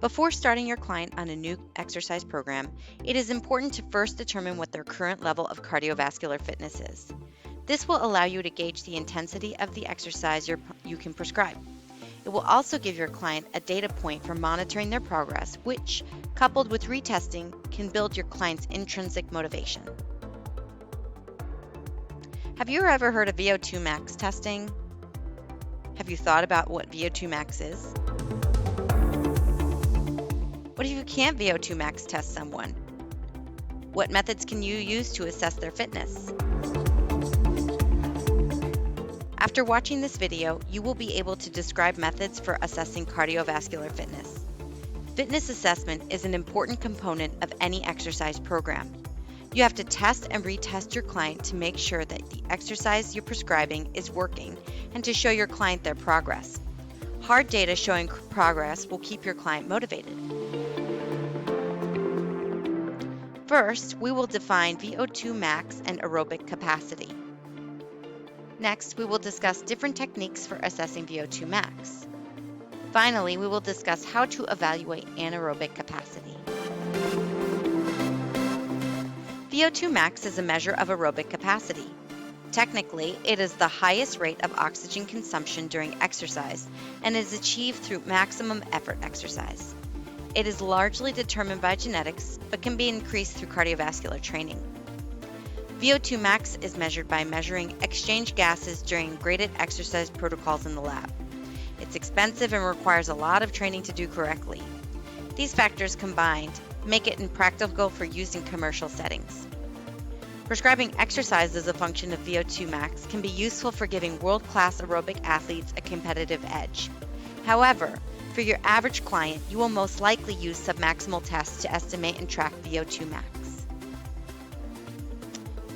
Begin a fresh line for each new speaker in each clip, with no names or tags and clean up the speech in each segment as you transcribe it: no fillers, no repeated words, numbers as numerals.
Before starting your client on a new exercise program, it is important to first determine what their current level of cardiovascular fitness is. This will allow you to gauge the intensity of the exercise you can prescribe. It will also give your client a data point for monitoring their progress, which, coupled with retesting, can build your client's intrinsic motivation. Have you ever heard of VO2 max testing? Have you thought about what VO2 max is? What if you can't VO2 max test someone? What methods can you use to assess their fitness? After watching this video, you will be able to describe methods for assessing cardiovascular fitness. Fitness assessment is an important component of any exercise program. You have to test and retest your client to make sure that the exercise you're prescribing is working and to show your client their progress. Hard data showing progress will keep your client motivated. First, we will define VO2 max and aerobic capacity. Next, we will discuss different techniques for assessing VO2 max. Finally, we will discuss how to evaluate anaerobic capacity. VO2 max is a measure of aerobic capacity. Technically, it is the highest rate of oxygen consumption during exercise and is achieved through maximum effort exercise. It is largely determined by genetics, but can be increased through cardiovascular training. VO2 max is measured by measuring exchange gases during graded exercise protocols in the lab. It's expensive and requires a lot of training to do correctly. These factors combined make it impractical for use in commercial settings. Prescribing exercise as a function of VO2 max can be useful for giving world-class aerobic athletes a competitive edge. However, for your average client, you will most likely use submaximal tests to estimate and track VO2 max.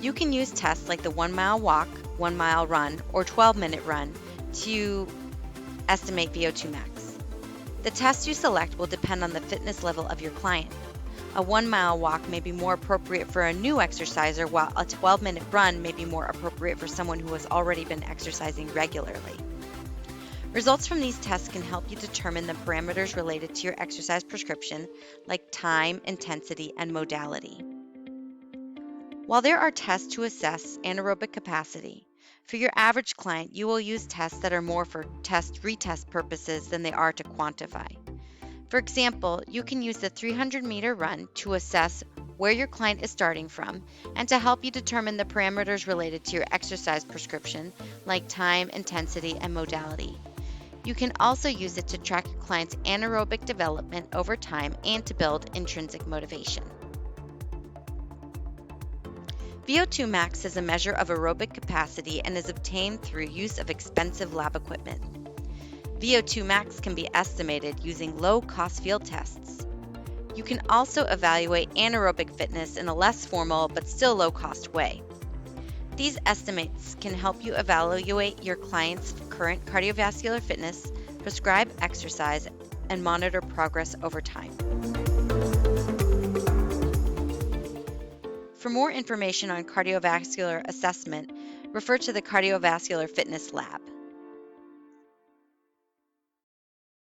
You can use tests like the 1 mile walk, 1 mile run, or 12-minute run to estimate VO2 max. The test you select will depend on the fitness level of your client. A 1 mile walk may be more appropriate for a new exerciser, while a 12-minute run may be more appropriate for someone who has already been exercising regularly. Results from these tests can help you determine the parameters related to your exercise prescription, like time, intensity, and modality. While there are tests to assess anaerobic capacity, for your average client, you will use tests that are more for retest purposes than they are to quantify. For example, you can use the 300-meter run to assess where your client is starting from and to help you determine the parameters related to your exercise prescription, like time, intensity, and modality. You can also use it to track your client's anaerobic development over time and to build intrinsic motivation. VO2 max is a measure of aerobic capacity and is obtained through use of expensive lab equipment. VO2 max can be estimated using low-cost field tests. You can also evaluate anaerobic fitness in a less formal but still low-cost way. These estimates can help you evaluate your client's current cardiovascular fitness, prescribe exercise, and monitor progress over time. For more information on cardiovascular assessment, refer to the Cardiovascular Fitness Lab.